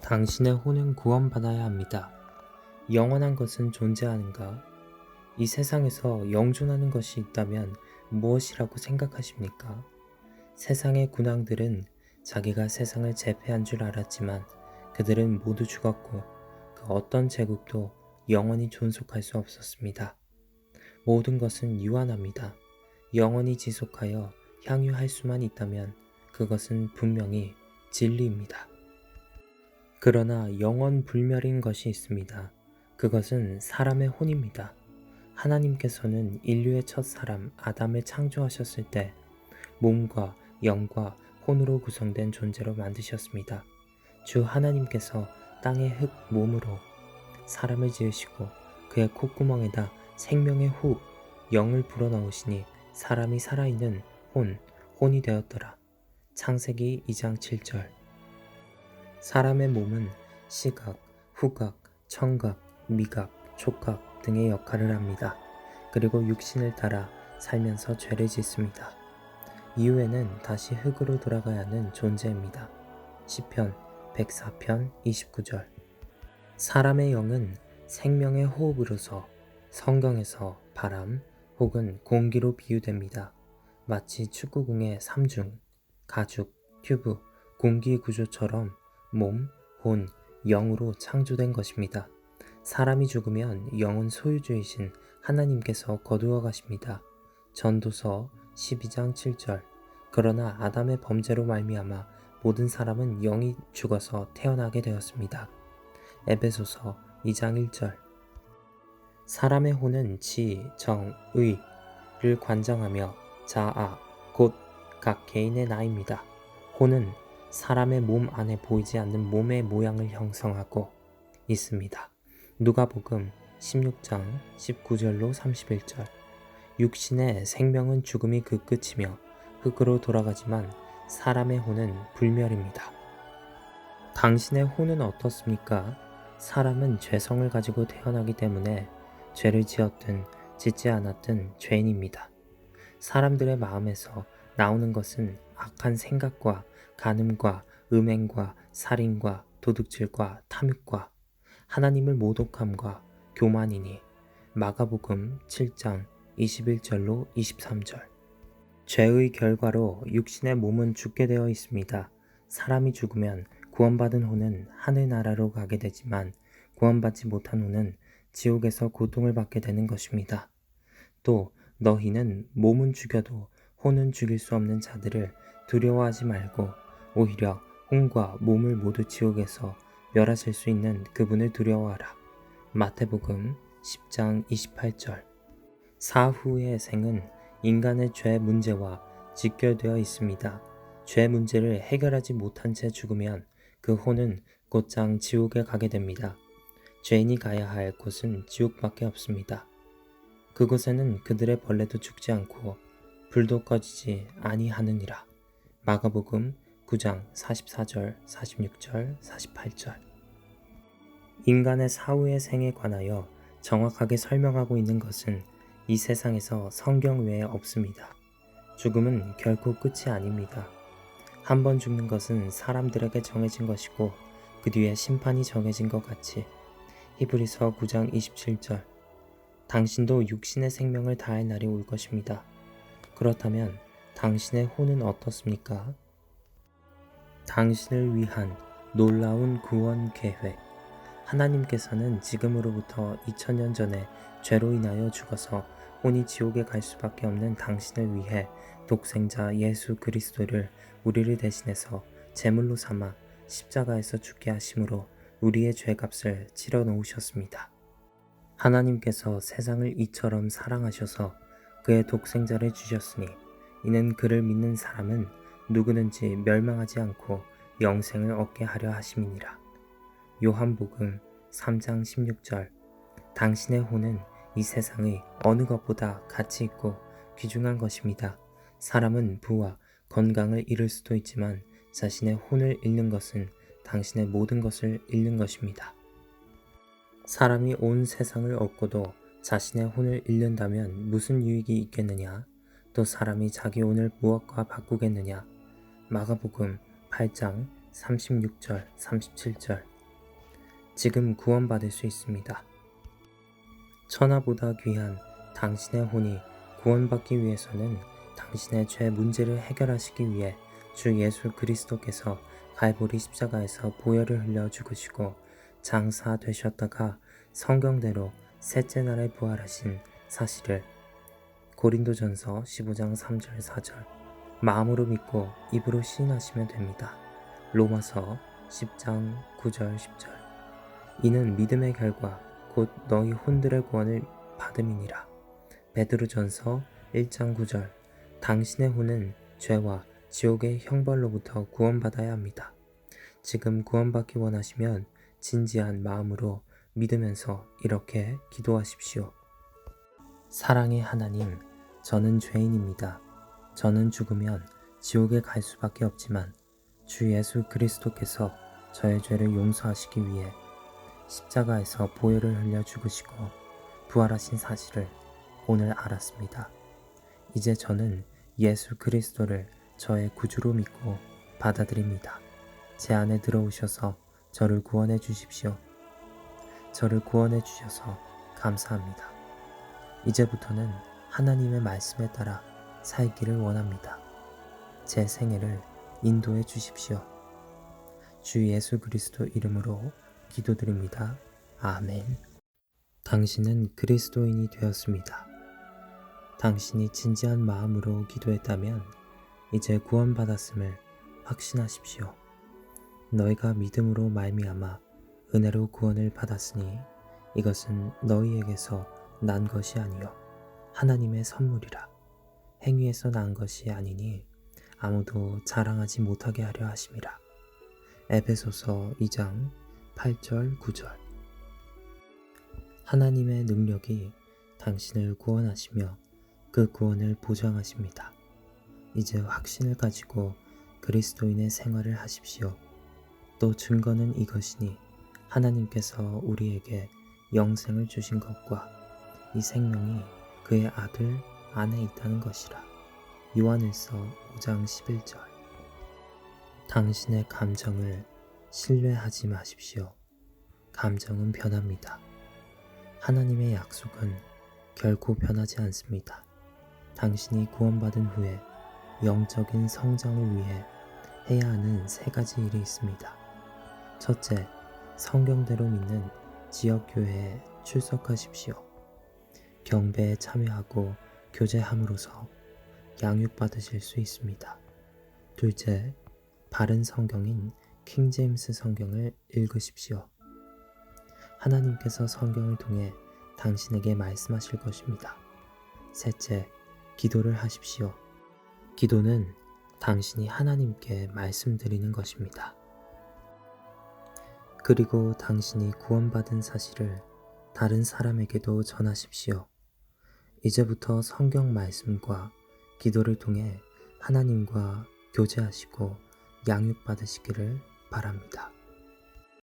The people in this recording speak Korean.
당신의 혼은 구원받아야 합니다. 영원한 것은 존재하는가? 이 세상에서 영존하는 것이 있다면 무엇이라고 생각하십니까? 세상의 군왕들은 자기가 세상을 제패한 줄 알았지만 그들은 모두 죽었고 그 어떤 제국도 영원히 존속할 수 없었습니다. 모든 것은 유한합니다. 영원히 지속하여 향유할 수만 있다면 그것은 분명히 진리입니다. 그러나 영원 불멸인 것이 있습니다. 그것은 사람의 혼입니다. 하나님께서는 인류의 첫 사람 아담을 창조하셨을 때 몸과 영과 혼으로 구성된 존재로 만드셨습니다. 주 하나님께서 땅의 흙 몸으로 사람을 지으시고 그의 콧구멍에다 생명의 후 영을 불어넣으시니 사람이 살아있는 혼이 되었더라. 창세기 2장 7절. 사람의 몸은 시각, 후각, 청각, 미각, 촉각 등의 역할을 합니다. 그리고 육신을 따라 살면서 죄를 짓습니다. 이후에는 다시 흙으로 돌아가야 하는 존재입니다. 시편 104편 29절. 사람의 영은 생명의 호흡으로서 성경에서 바람 혹은 공기로 비유됩니다. 마치 축구공의 삼중, 가죽, 튜브, 공기 구조처럼 몸, 혼, 영으로 창조된 것입니다. 사람이 죽으면 영은 소유주이신 하나님께서 거두어 가십니다. 전도서 12장 7절. 그러나 아담의 범죄로 말미암아 모든 사람은 영이 죽어서 태어나게 되었습니다. 에베소서 2장 1절. 사람의 혼은 지, 정, 의를 관장하며 자아, 곧 각 개인의 나입니다. 혼은 사람의 몸 안에 보이지 않는 몸의 모양을 형성하고 있습니다. 누가복음 16장 19절로 31절. 육신의 생명은 죽음이 그 끝이며 흙으로 돌아가지만 사람의 혼은 불멸입니다. 당신의 혼은 어떻습니까? 사람은 죄성을 가지고 태어나기 때문에 죄를 지었든 짓지 않았든 죄인입니다. 사람들의 마음에서 나오는 것은 악한 생각과 간음과 음행과 살인과 도둑질과 탐욕과 하나님을 모독함과 교만이니 마가복음 7장 21절로 23절. 죄의 결과로 육신의 몸은 죽게 되어 있습니다. 사람이 죽으면 구원받은 혼은 하늘나라로 가게 되지만 구원받지 못한 혼은 지옥에서 고통을 받게 되는 것입니다. 또 너희는 몸은 죽여도 혼은 죽일 수 없는 자들을 두려워하지 말고 오히려 혼과 몸을 모두 지옥에서 멸하실 수 있는 그분을 두려워하라. 마태복음 10장 28절. 사후의 생은 인간의 죄 문제와 직결되어 있습니다. 죄 문제를 해결하지 못한 채 죽으면 그 혼은 곧장 지옥에 가게 됩니다. 죄인이 가야 할 곳은 지옥밖에 없습니다. 그곳에는 그들의 벌레도 죽지 않고 불도 꺼지지 아니하느니라. 마가복음 9장 44절, 46절, 48절. 인간의 사후의 생에 관하여 정확하게 설명하고 있는 것은 이 세상에서 성경 외에 없습니다. 죽음은 결코 끝이 아닙니다. 한 번 죽는 것은 사람들에게 정해진 것이고 그 뒤에 심판이 정해진 것 같이 히브리서 9장 27절. 당신도 육신의 생명을 다할 날이 올 것입니다. 그렇다면 당신의 혼은 어떻습니까? 당신을 위한 놀라운 구원 계획. 하나님께서는 지금으로부터 2000년 전에 죄로 인하여 죽어서 혼이 지옥에 갈 수밖에 없는 당신을 위해 독생자 예수 그리스도를 우리를 대신해서 제물로 삼아 십자가에서 죽게 하심으로 우리의 죄값을 치러 놓으셨습니다. 하나님께서 세상을 이처럼 사랑하셔서 그의 독생자를 주셨으니 이는 그를 믿는 사람은 누구든지 멸망하지 않고 영생을 얻게 하려 하심이니라. 요한복음 3장 16절. 당신의 혼은 이 세상의 어느 것보다 가치 있고 귀중한 것입니다. 사람은 부와 건강을 잃을 수도 있지만 자신의 혼을 잃는 것은 당신의 모든 것을 잃는 것입니다. 사람이 온 세상을 얻고도 자신의 혼을 잃는다면 무슨 유익이 있겠느냐? 또 사람이 자기 혼을 무엇과 바꾸겠느냐? 마가복음 8장 36절 37절. 지금 구원받을 수 있습니다. 천하보다 귀한 당신의 혼이 구원받기 위해서는 당신의 죄 문제를 해결하시기 위해 주 예수 그리스도께서 갈보리 십자가에서 보혈을 흘려 죽으시고 장사되셨다가 성경대로 셋째 날에 부활하신 사실을 고린도전서 15장 3절 4절 마음으로 믿고 입으로 시인하시면 됩니다. 로마서 10장 9절 10절 이는 믿음의 결과 곧 너희 혼들의 구원을 받음이니라. 베드로전서 1장 9절 당신의 혼은 죄와 지옥의 형벌로부터 구원받아야 합니다. 지금 구원받기 원하시면 진지한 마음으로 믿으면서 이렇게 기도하십시오. 사랑의 하나님, 저는 죄인입니다. 저는 죽으면 지옥에 갈 수밖에 없지만 주 예수 그리스도께서 저의 죄를 용서하시기 위해 십자가에서 보혈을 흘려 죽으시고 부활하신 사실을 오늘 알았습니다. 이제 저는 예수 그리스도를 저의 구주로 믿고 받아들입니다. 제 안에 들어오셔서 저를 구원해 주십시오. 저를 구원해 주셔서 감사합니다. 이제부터는 하나님의 말씀에 따라 살기를 원합니다. 제 생애를 인도해 주십시오. 주 예수 그리스도 이름으로 기도드립니다. 아멘. 당신은 그리스도인이 되었습니다. 당신이 진지한 마음으로 기도했다면 이제 구원받았음을 확신하십시오. 너희가 믿음으로 말미암아 은혜로 구원을 받았으니 이것은 너희에게서 난 것이 아니요 하나님의 선물이라. 행위에서 난 것이 아니니 아무도 자랑하지 못하게 하려 하심이라. 에베소서 2장 8절 9절 하나님의 능력이 당신을 구원하시며 그 구원을 보장하십니다. 이제 확신을 가지고 그리스도인의 생활을 하십시오. 또 증거는 이것이니 하나님께서 우리에게 영생을 주신 것과 이 생명이 그의 아들 안에 있다는 것이라. 요한일서 5장 11절 당신의 감정을 신뢰하지 마십시오. 감정은 변합니다. 하나님의 약속은 결코 변하지 않습니다. 당신이 구원받은 후에 영적인 성장을 위해 해야 하는 세 가지 일이 있습니다. 첫째, 성경대로 믿는 지역교회에 출석하십시오. 경배에 참여하고 교제함으로써 양육받으실 수 있습니다. 둘째, 바른 성경인 킹제임스 성경을 읽으십시오. 하나님께서 성경을 통해 당신에게 말씀하실 것입니다. 셋째, 기도를 하십시오. 기도는 당신이 하나님께 말씀드리는 것입니다. 그리고 당신이 구원받은 사실을 다른 사람에게도 전하십시오. 이제부터 성경 말씀과 기도를 통해 하나님과 교제하시고 양육받으시기를 바랍니다.